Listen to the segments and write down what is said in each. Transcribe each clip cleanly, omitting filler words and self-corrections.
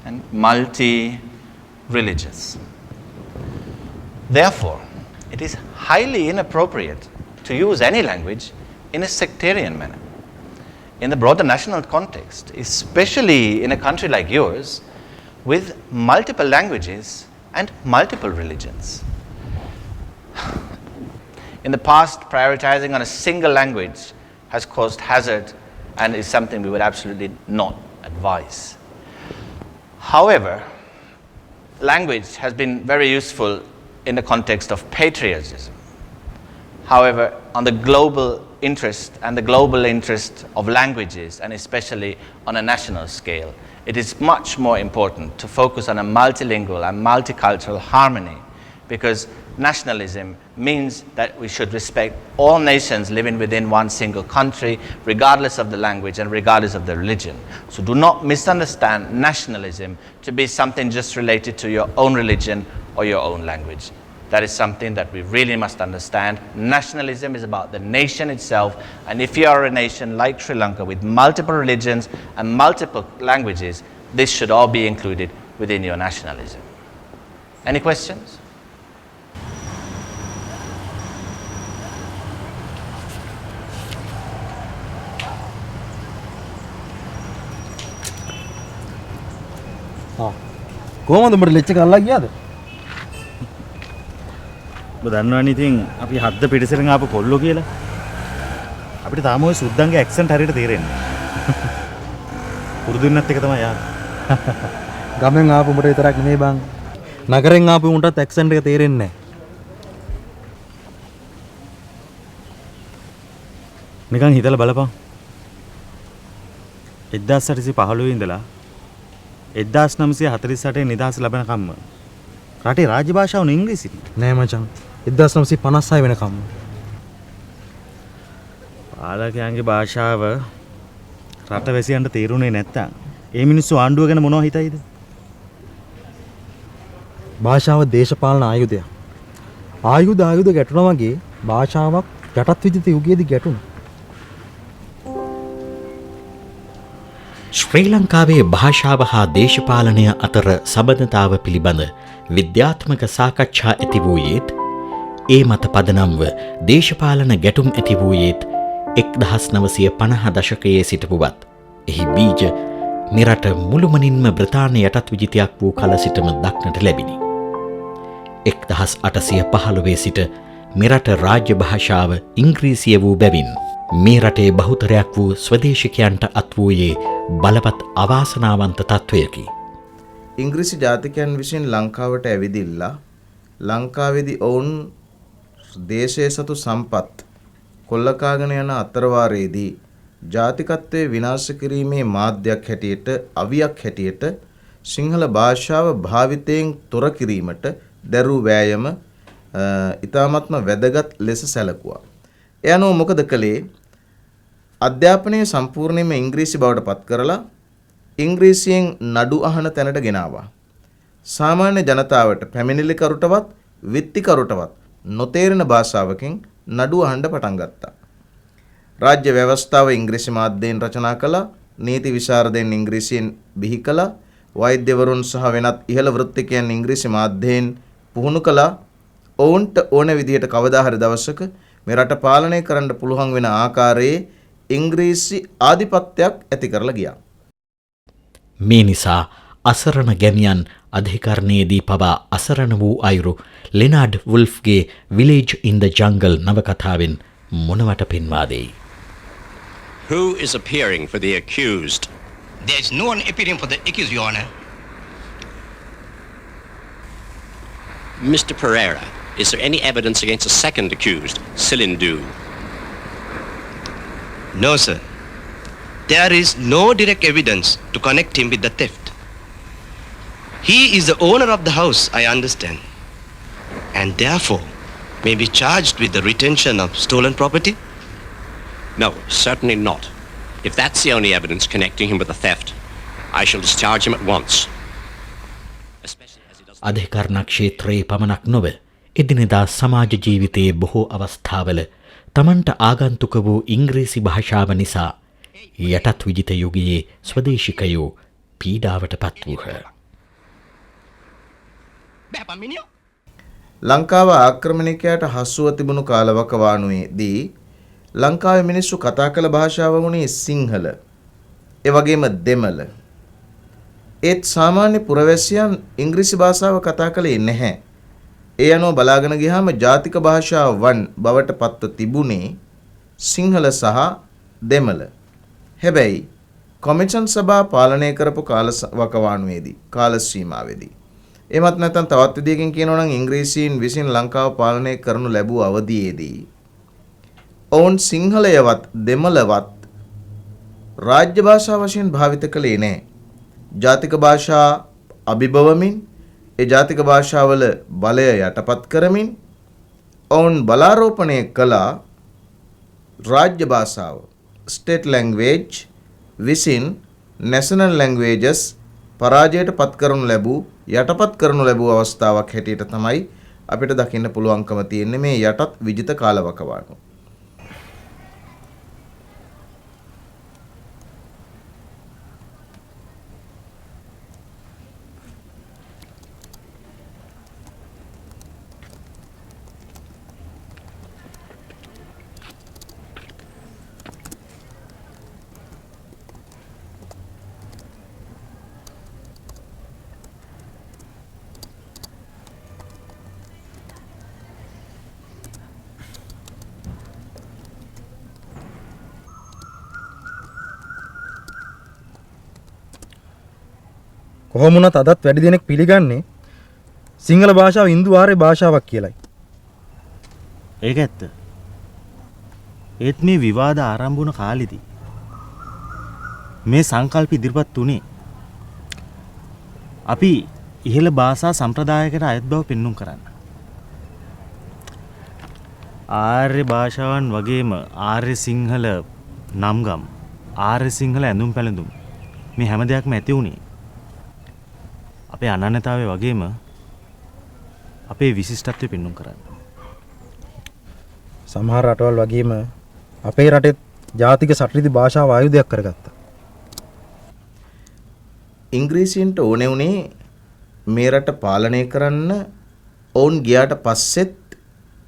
and multi-religious. Therefore, it is highly inappropriate to use any language in a sectarian manner. In the broader national context, especially in a country like yours, with multiple languages and multiple religions. In the past, prioritizing on a single language has caused hazard and is something we would absolutely not advise. However, language has been very useful in the context of patriotism. However, on the global interest and the global interest of languages, and especially on a national scale, it is much more important to focus on a multilingual and multicultural harmony, because nationalism means that we should respect all nations living within one single country, regardless of the language and regardless of the religion. So do not misunderstand nationalism to be something just related to your own religion or your own language. That is something that we really must understand. Nationalism is about the nation itself, and if you are a nation like Sri Lanka with multiple religions and multiple languages, this should all be included within your nationalism. Any questions? කොහොමද උඹට ලෙච්ච කල්ලා ගියාද? ඔබ දන්නවනේ ඉතින් අපි හද්ද පිටිසරෙන් ආපු කොල්ලෝ කියලා. අපිට තාම ওই සුද්දන්ගේ ඇක්සන්ට් හරියට තේරෙන්නේ නැහැ. පුරුදු වෙන්නත් එක තමයි යා. ගමෙන් ආපු උඹට විතරක් නෙමෙයි බං. නගරෙන් ආපු උන්ටත් ඇක්සන්ට් එක තේරෙන්නේ නැහැ. නිකන් හිතලා බලපන්. 1815 ඉඳලා 1948 නිදහස ලැබෙනකම්ම රටේ රාජ්‍ය භාෂාව ඉංග්‍රීසි නෑ මචං. 1956 වෙනකම්. පාලකයන්ගේ භාෂාව රටවැසියන්ට තේරුනේ නැත්තම් ඒ මිනිස්සු ආණ්ඩුව ගැන මොනව හිතයිද? භාෂාව දේශපාලන ආයුධයක්. ආයුධ ගැටුණා වගේ භාෂාවක් යටත් විජිත යුගයේදී ගැටුණා. ශ්‍රී ලංකාවේ භාෂාව හා දේශපාලනය අතර සබඳතාව පිළිබඳ විද්‍යාත්මක සාකච්ඡා ඇති වූයේත් ඒ මත පදනම්ව දේශපාලන ගැටුම් ඇති වූයේත් 1950 දශකයේ සිටපුවත් එහි බීජ මෙරට මුළුමනින්ම බ්‍රතාන්‍ය යටත් විජිතයක් වූ කල සිටම දක්නට ලැබිණි. 1815 සිට මෙරට රාජ්‍ය භාෂාව ඉංග්‍රීසිය වූ බැවින් මේ රටේ බහුතරයක් වූ ස්වදේශිකයන්ට අත් වූයේ බලවත් අවාසනාවන්ත තත්වයකි. ඉංග්‍රීසි ජාතිකයන් විසින් ලංකාවට ඇවිදිලා ලංකාවේදී ඔවුන් දේශයේ සතු සම්පත් කොල්ලකාගෙන යන අතරවාරයේදී ජාතිකත්වයේ විනාශ කිරීමේ මාධ්‍යයක් හැටියට අවියක් හැටියට සිංහල භාෂාව භාවිතයෙන් තොර කිරීමට දරූ වෑයම ඉතාමත්ම වැදගත් ලෙස සැලකුවා. ඒ අනුව මොකද කළේ? අධ්‍යාපනය සම්පූර්ණයෙන්ම ඉංග්‍රීසි බවට පත් කරලා ඉංග්‍රීසියෙන් නඩු අහන තැනට ගෙනාවා. සාමාන්‍ය ජනතාවට පැමිණිලිකරුටවත් විත්තිකරුටවත් නොතේරෙන භාෂාවකින් නඩු අහන්න පටන් ගත්තා. රාජ්‍ය ව්‍යවස්ථාව ඉංග්‍රීසි මාධ්‍යයෙන් රචනා කළා, නීති විශාරදයන් ඉංග්‍රීසියෙන් බිහි කළා, වෛද්‍යවරුන් සහ වෙනත් ඉහළ වෘත්තිකයන් ඉංග්‍රීසි මාධ්‍යයෙන් පුහුණු කළා. ඔවුන්ට ඕන විදිහට කවදා හරි දවසක මේ රට පාලනය කරන්න පුළුවන් වෙන ආකාරයේ ඉංග්‍රීසි ආධිපත්‍යයක් ඇති කරලා ගියා. මේ නිසා අසරණ ගැමියන් අධිකරණයේදී පවා අසරණ වූ අයුරු ලෙනාඩ් වුල්ෆ්ගේ විලේජ් ඉන් ද ජංගල් නවකථාවෙන් මොනවට පෙන්වා දෙයි. Who is appearing for the accused? There is no one appearing for the accused, Your Honor. Mr. Pereira, is there any evidence against the second accused, Silindu? No, sir. There is no direct evidence to connect him with the theft. He is the owner of the house, I understand, and therefore may be charged with the retention of stolen property? No, certainly not. If that's the only evidence connecting him with the theft, I shall discharge him at once. Especially as he does. අධිකරණ ක්ෂේත්‍රයේ පමණක් නොව එදිනෙදා සමාජ ජීවිතයේ බොහෝ අවස්ථාවල තමන්ට ආගන්තුක වූ ඉංග්‍රීසි භාෂාව නිසා යටත් විජිත යුගයේ ස්වදේශිකයෝ පීඩාවට පත් වූහ. ලංකාව ආක්‍රමණිකයාට හසුව තිබුණු කාලවකවානුවේදී ලංකාවේ මිනිස්සු කතා කළ භාෂාව වුණේ සිංහල. ඒ වගේම දෙමළ. ඒත් සාමාන්‍ය පුරවැසියන් ඉංග්‍රීසි භාෂාව කතා කළේ නැහැ. ඒ අනුව බලාගෙන ගියාම ජාතික භාෂාවන් බවට පත්ව තිබුණේ සිංහල සහ දෙමළ. හැබැයි කොමිෂන් සභා පාලනය කරපු කාලවකවානුවේදී කාල සීමාවේදී එමත් නැත්නම් තවත් විදිහකින් කියනවා නම් ඉංග්‍රීසීන් විසින් ලංකාව පාලනය කරනු ලැබූ අවධියේදී ඔවුන් සිංහලයවත් දෙමළවත් රාජ්‍ය භාෂා වශයෙන් භාවිත කළේ නැහැ. ජාතික භාෂා අභිබවමින් ඒ ජාතික භාෂාවල බලය යටපත් කරමින් ඔවුන් බලාරෝපණය කළ රාජ්‍ය භාෂාව ස්ටේට් ලැන්ග්වේජ් විසින් නැෂනල් ලැන්ග්වේජස් පරාජයට පත් කරනු ලැබූ යටපත් කරනු ලැබූ අවස්ථාවක් හැටියට තමයි අපිට දකින්න පුළුවන්කම තියෙන්නේ මේ යටත් විජිත කාලවකවානුව. කොහොම වුණත් අදත් වැඩි දෙනෙක් පිළිගන්නේ සිංහල භාෂාව ඉන්දු ආර්ය භාෂාවක් කියලයි. ඒක ඇත්ත. ඒත් මේ විවාද ආරම්භ වුණ කාලෙදී මේ සංකල්ප ඉදිරිපත් උනේ අපි ඉහළ භාෂා සම්ප්‍රදායකට අයත් බව පෙන්눔 කරන්න. ආර්ය භාෂාවන් වගේම ආර්ය සිංහල නම්ගම් ආර්ය සිංහල ඇඳුම් පැළඳුම් මේ හැම දෙයක්ම ඇති වුණේ අපේ අනන්‍යතාවය වගේම අපේ විශිෂ්ටත්වය පෙන්눔 කරන්න. සමහර රටවල් වගේම අපේ රටෙත් ජාතික සටනීති භාෂාව ආයුධයක් කරගත්තා. ඉංග්‍රීසින්ට ඕනේ උනේ මේ රට පාලනය කරන්න ඔවුන් ගියාට පස්සෙත්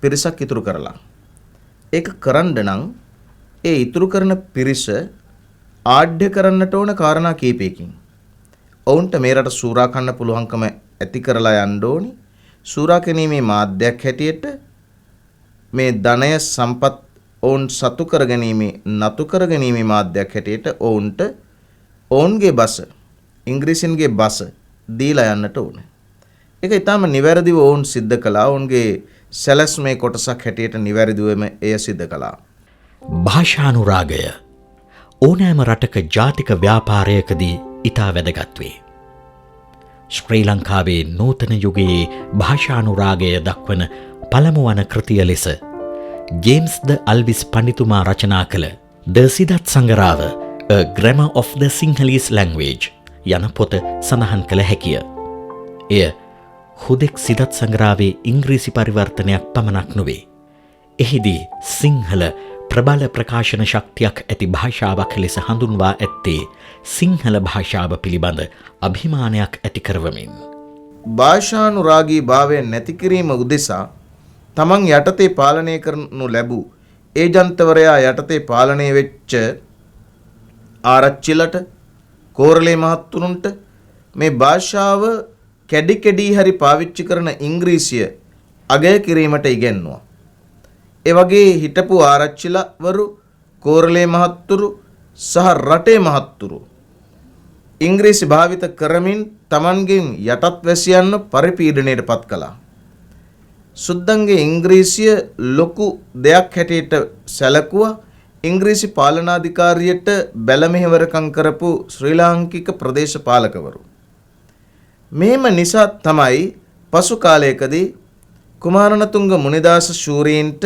පිරිසක් ඉතුරු කරලා. ඒක කරන්න නම් ඒ ඉතුරු කරන පිරිස ආඩ්‍ය කරන්නට ඕන කාරණා කීපයකින්. ඔවුන්ට මේ රට සූරා කන්න පුළුවන්කම ඇති කරලා යන්න ඕනි. සූරා කැනීමේ මාධ්‍යයක් හැටියට මේ ධනය සම්පත් ඔවුන් සතු කරගැනීමේ නතු කරගැනීමේ මාධ්‍යයක් හැටියට ඔවුන්ට ඔවුන්ගේ බස ඉංග්‍රීසින්ගේ බස දීලා යන්නට ඕන. ඒක ඊටම නිවැරදිව ඔවුන් සිද්ධ කළා. ඔවුන්ගේ සැලැස්මේ කොටසක් හැටියට නිවැරදිවම එය සිද්ධ කළා. භාෂානුරාගය ඕනෑම රටක ජාතික ව්‍යාපාරයකදී ඉතා වැදගත් වේ. ශ්‍රී ලංකාවේ නූතන යුගයේ භාෂානුරාගය දක්වන පළමු වන කෘතිය ලෙස ජේම්ස් ද අල්විස් පඬිතුමා රචනා කළ ද සිදත් සංගරාව A Grammar of the Sinhalese Language යන පොත සඳහන් කළ හැකිය. එය හුදෙක් සිදත් සංග්‍රාවේ ඉංග්‍රීසි පරිවර්තනයක් පමණක් නොවේ. එහිදී සිංහල ප්‍රබල ප්‍රකාශන ශක්තියක් ඇති භාෂාවක් ලෙස හඳුන්වා ඇත්තේ සිංහල භාෂාව පිළිබඳ අභිමානයක් ඇති කරවමින්. භාෂානුරාගී භාවය නැති කිරීම උදෙසා තමන් යටතේ පාලනය කරනු ලැබූ ඒජන්තවරයා යටතේ පාලනය වෙච්ච ආරච්චිලට කෝරළේ මහත්තුරුන්ට මේ භාෂාව කැඩි කැඩි හරි පාවිච්චි කරන ඉංග්‍රීසිය අගය කිරීමට ඉගැන්වුවා. ඒ වගේ හිටපු ආරච්චිලවරු කෝරළේ මහත්තුරු සහ රටේ මහත්තුරු ඉංග්‍රීසි භාවිත කරමින් තමන්ගෙන් යටත් වැසියන්ව පරිපීඩනයට පත් කළා. සුද්දන්ගේ ඉංග්‍රීසිය ලොකු දෙයක් හැටියට සැලකුවා. ඉංග්‍රීසි පාලනාධිකාරියට බැලමෙහෙවරකම් කරපු ශ්‍රී ලාංකික ප්‍රදේශපාලකවරු. මේම නිසා තමයි පසු කාලයකදී කුමාරණතුංග මුනිදාස ශූරීන්ට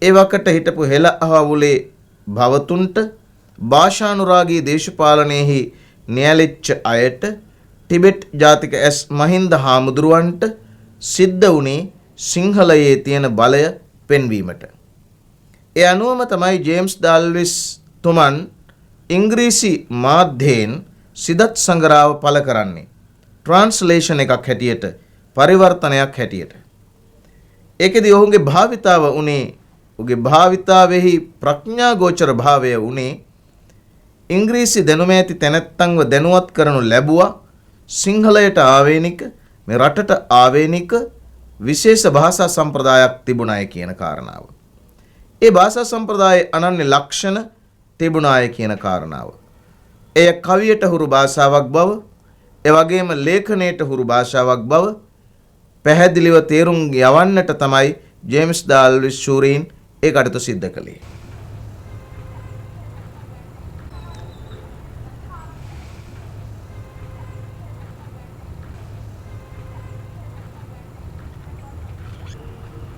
ඒ වකට හිටපු හෙළ අහවුලේ භවතුන්ට භාෂානුරාගී දේශපාලනයෙහි නියැලෙච්ච අයට ටිබෙට් ජාතික ඇස් මහින්ද හාමුදුරුවන්ට සිද්ධ වුණේ සිංහලයේ තියෙන බලය පෙන්වීමට. ඒ අනුවම තමයි ජේම්ස් ඩාල්විස් තුමන් ඉංග්‍රීසි මාධ්‍යයෙන් සිදත් සංගරාව පළ කරන්නේ ට්‍රාන්ස්ලේෂන් එකක් හැටියට, පරිවර්තනයක් හැටියට. ඒකෙදි ඔහුගේ භාවිතාව උනේ, ඔහුගේ භාවිතාවෙහි ප්‍රඥා ගෝචර භාවය උනේ ඉංග්‍රීසි දැනුම ඇති තැනැත්තන්ව දැනුවත් කරනු ලැබුවා සිංහලයට ආවේනික, මේ රටට ආවේනික විශේෂ භාෂා සම්ප්‍රදායක් තිබුණාය කියන කාරණාව. ඒ භාෂා සම්ප්‍රදායේ අනන්‍ය ලක්ෂණ තිබුණාය කියන කාරණාව. එය කවියට හුරු භාෂාවක් බව, ඒ වගේම ලේඛනයට හුරු භාෂාවක් බව පැහැදිලිව තේරුම් යවන්නට තමයි ජේම්ස් ඩාල්විස් ෂූරීන් ඒ කටයුතු සිද්ධ කළේ.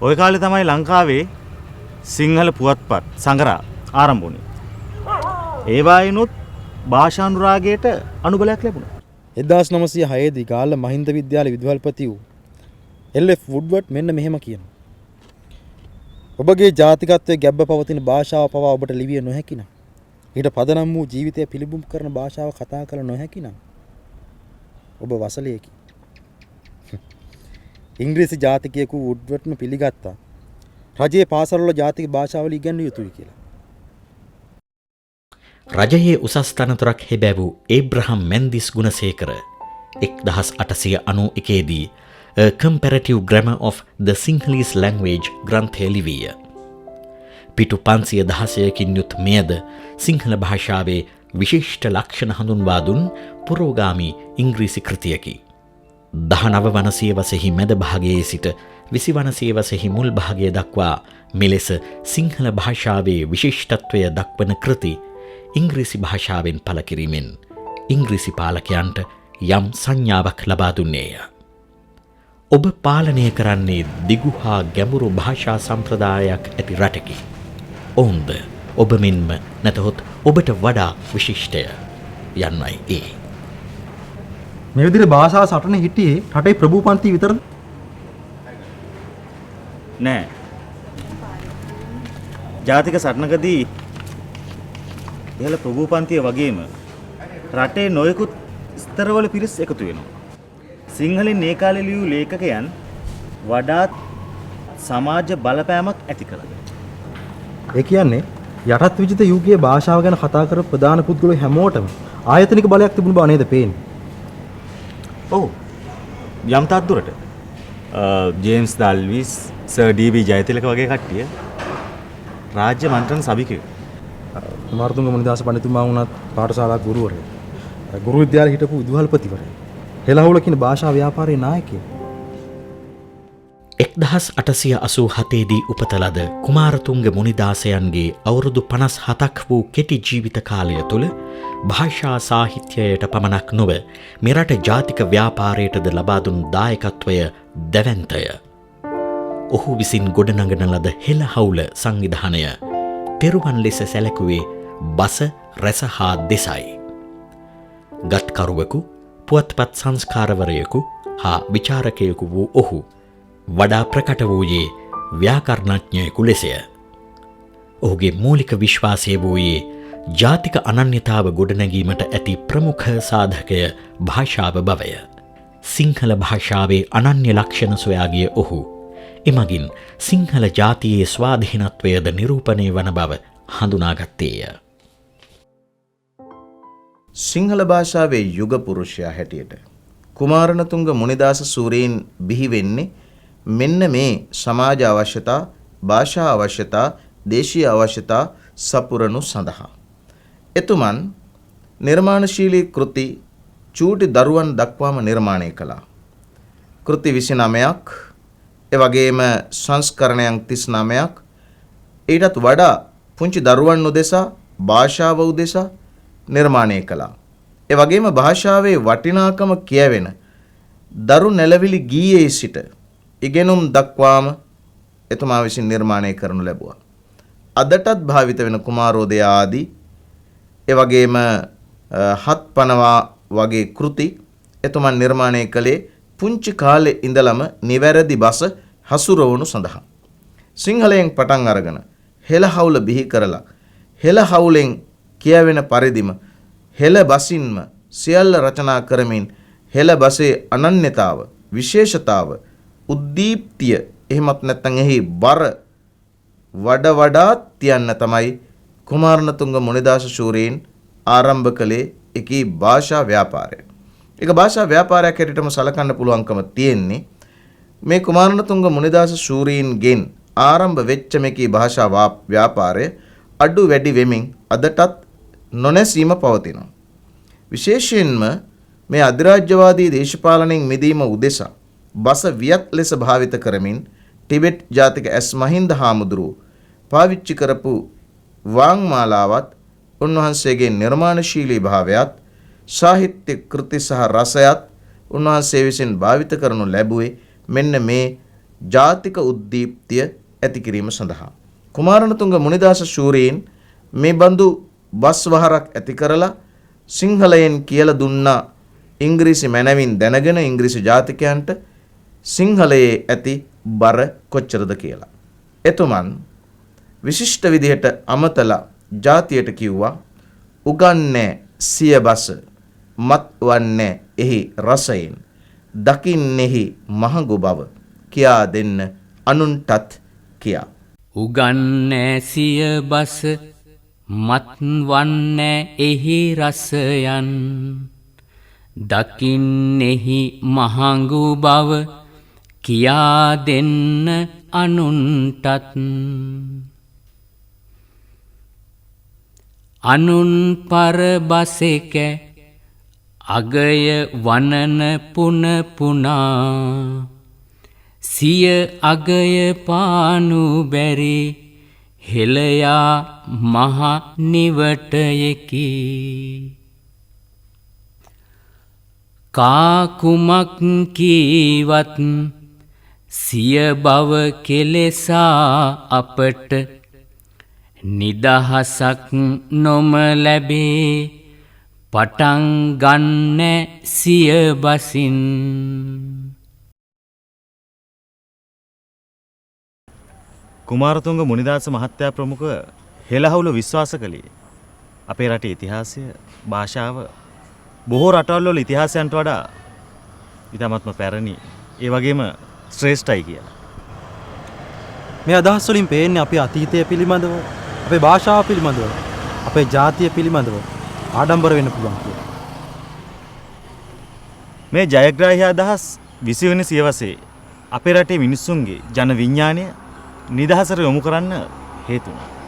ඔය කාලේ තමයි ලංකාවේ සිංහල පුවත්පත් සංගරා ආරම්භ වුණේ. ඒවායිනුත් භාෂානුරාගයට අනුබලයක් ලැබුණා. 1906 දී ගාල්ල මහින්ද විද්‍යාලයේ විදුහල්පති වූ එල්.එෆ්. වුඩ්වර්ඩ් මෙන්න මෙහෙම කියනවා. ඔබගේ ජාතිකත්වයේ ගැබ්බ පවතින භාෂාව පවා ඔබට ලිවිය නොහැකි නම්, ඊට පදනම් වූ ජීවිතය පිළිබිඹු කරන භාෂාව කතා කළ නොහැකි නම් ඔබ වසලයකි. ඉංග්‍රීසි ජාතිකයෙකු වුඩ්වර්ඩ්ම පිළිගත්තා රජයේ පාසල්වල ජාතික භාෂාවල ඉගෙනිය යුතුයි කියලා. රජයේ උසස් තනතුරක් හෙබැවූ ඒබ්‍රහම් මෙන්දිස් ගුණසේකර 1891 දී A Comparative Grammar of the Sinhalese Language ග්‍රන්ථය ලිවීය. පිටු 516කින් යුත් මෙයද සිංහල භාෂාවේ විශිෂ්ට ලක්ෂණ හඳුන්වා දුන් පුරෝගාමී ඉංග්‍රීසි කෘතියකි. 19 වන සියවසෙහි මැද භාගයේ සිට 20 වන සියවසෙහි මුල් භාගය දක්වා මෙලෙස සිංහල භාෂාවේ විශිෂ්ටත්වය දක්වන කෘති ඉංග්‍රීසි භාෂාවෙන් පළ කිරීමෙන් ඉංග්‍රීසි පාලකයන්ට යම් සංඥාවක් ලබා දුන්නේය. ඔබ පාලනය කරන්නේ දිගු හා ගැඹුරු භාෂා සම්ප්‍රදායක් ඇති රටකි. ඔවුන්ද ඔබ මෙන්ම නැතහොත් ඔබට වඩා විශිෂ්ටය යන්නයි ඒ. මේ විදිහට භාෂාව සටනේ හිටියේ රටේ ප්‍රභූ පන්ති විතරද? නෑ. ජාතික සටනකදී ඉහළ ප්‍රභූ පන්තිය වගේම රටේ නොයෙකුත් ස්තරවල පිරිස් එකතු වෙනවා. සිංහලෙන් ඒ කාලේ ලියූ ලේඛකයන් වඩාත් සමාජ බලපෑමක් ඇති කළා. ඒ කියන්නේ යටත් විජිත යුගයේ භාෂාව ගැන කතා කර ප්‍රධාන පුද්ගලයෝ හැමෝටම ආයතනික බලයක් තිබුණ බව නේද පේන්නේ? ඔව්. යම් තාක් දුරට ජේම්ස් ඩාල්විස්, සර් ඩී.බී. ජයතිලක වගේ කට්ටිය රාජ්‍ය මන්ත්‍රණ සභිකයෝ. කුමාරතුංග මුනිදාස පඬිතුමා වුණත් පාඨශාලා ගුරුවරයෙක්. ගුරු විද්‍යාලයේ හිටපු විදුහල්පතිවරයෙක්. හෙළහුල කියන භාෂා ව්‍යාපාරයේ නායකයෙක්. 1887 දී උපත ලද කුමාරතුංග මුනිදාසයන්ගේ අවුරුදු 57ක් වූ කෙටි ජීවිත කාලය තුළ භාෂා සාහිත්‍යයට පමණක් නොව මෙරට ජාතික ව්‍යාපාරයටද ලබා දුන් දායකත්වය දැවැන්තය. ඔහු විසින් ගොඩනගන ලද හෙළහවුල සංවිධානය තෙරුවන් ලෙස සැලකුවේ බස, රැස හා දෙසයි. ගත්කරුවෙකු, පුවත්පත් සංස්කාරවරයෙකු හා විචාරකයෙකු වූ ඔහු වඩා ප්‍රකට වූයේ ව්‍යාකරණඥයෙකු ලෙසය. ඔහුගේ මූලික විශ්වාසය වූයේ ජාතික අනන්‍යතාව ගොඩනැගීමට ඇති ප්‍රමුඛ සාධකය භාෂාව බවය. සිංහල භාෂාවේ අනන්‍ය ලක්ෂණ සොයාගිය ඔහු එමගින් සිංහල ජාතියේ ස්වාධීනත්වයද නිරූපණය වන බව හඳුනාගත්තේය. සිංහල භාෂාවේ යුග පුරුෂයා හැටියට කුමාරණතුංග මුනිදාස සූරීන් බිහි වෙන්නේ මෙන්න මේ සමාජ අවශ්‍යතා, භාෂා අවශ්‍යතා, දේශීය අවශ්‍යතා සපුරනු සඳහා. එතුමන් නිර්මාණශීලී කෘති චූටි දරුවන් දක්වාම නිර්මාණය කළා. කෘති 29ක්, එවැගේම සංස්කරණයන් 39ක්, ඊටත් වඩා පුංචි දරුවන් උදෙසා, භාෂාව උදෙසා නිර්මාණය කළා. එවැගේම භාෂාවේ වටිනාකම කියවෙන දරු නැලවිලි ගීයේ සිට ඉගෙනුම් දක්වාම එතුමා විසින් නිර්මාණය කරනු ලැබුවා. අදටත් භාවිත වෙන කුමාරෝදය ආදී එවැගේම හත් පනවා වගේ කෘති එතුමන් නිර්මාණය කළේ පුංචි කාලේ ඉඳලම නිවැරදි බස හසුරවනු සඳහා. සිංහලයෙන් පටන් අරගෙන හෙළහවුල බිහි කරලා හෙළහවුලෙන් කියවෙන පරිදිම හෙළ බසින්ම සියල්ල රචනා කරමින් හෙළ බසේ අනන්‍යතාව, විශේෂතාව, උද්දීප්තිය එහෙමත් නැත්නම් එහි බර වඩාත් තියන්න තමයි කුමාරණතුංග මුනිදාස ශූරීන් ආරම්භ කළේ එකී භාෂා ව්‍යාපාරය. ඒක භාෂා ව්‍යාපාරයක් හැටියටම සලකන්න පුළුවන්කම තියෙන්නේ මේ කුමාරණතුංග මුනිදාස ශූරීන්ගෙන් ආරම්භ වෙච්ච මේකී භාෂා ව්‍යාපාරය අඩු වැඩි වෙමින් අදටත් නොනැසීම පවතිනවා. විශේෂයෙන්ම මේ අධිරාජ්‍යවාදී දේශපාලනයෙන් මිදීම උදෙසා බස වියත් ලෙස භාවිත කරමින් ටිබෙට් ජාතික ඇස් මහින්ද හාමුදුරුව පාවිච්චි කරපු වාංමාලාවත් උන්වහන්සේගේ නිර්මාණශීලී භාවයත් සාහිත්‍ය කෘති සහ රසයත් උන්වහන්සේ විසින් භාවිත කරනු ලැබුවේ මෙන්න මේ ජාතික උද්දීප්තිය ඇති කිරීම සඳහා. කුමාරණතුංග මුනිදාස ශූරීන් මේ බඳු බස් වහරක් ඇති කරලා සිංහලයෙන් කියලා දුන්නා ඉංග්‍රීසි මැනවින් දැනගෙන ඉංග්‍රීසි ජාතිකයන්ට සිංහලයේ ඇති බර කොච්චරද කියලා. එතුමන් විශිෂ්ට විදිහට අමතලා ජාතියට කිව්වා උගන්නේ සිය බස මත් වන්නේ එහි රසයෙන් දකින්නෙහි මහඟු බව කියා දෙන්න අනුන්ටත් කියා. උගන්නේ සිය බස මත් වන්නේ එහි රසයන් දකින්නෙහි මහඟු බව කියා දෙන්න අනුන්ටත්. අනුන් පරබසෙක අගය වනන පුන පුනා සිය අගය පානු බැරි හෙළයා මහ නිවටයකි. කාකුමක් කීවත් සිය බව කෙලෙසා අපට නිදහසක් නොම ලැබේ පටන් ගන්න සිය බසින්. කුමාරතුංග මුනිදාස මහත්තයා ප්‍රමුඛ හෙළහවුල විශ්වාස කළේ අපේ රටේ ඉතිහාසය භාෂාව බොහෝ රටවල් වල ඉතිහාසයන්ට වඩා ඉතාමත්ම පැරණි ඒ වගේම ශ්‍රේෂ්ඨයි කියලා. මේ අදහස් වලින් පේන්නේ අපේ අතීතය පිළිබඳව, අපේ භාෂාව පිළිබඳව, අපේ ජාතිය පිළිබඳව ආඩම්බර වෙන්න පුළුවන් කියලා. මේ ජයග්‍රාහී අදහස් 20 වෙනි සියවසේ අපේ රටේ මිනිස්සුන්ගේ ජන විඥාණය නිදහසට යොමු කරන්න හේතු වුණා.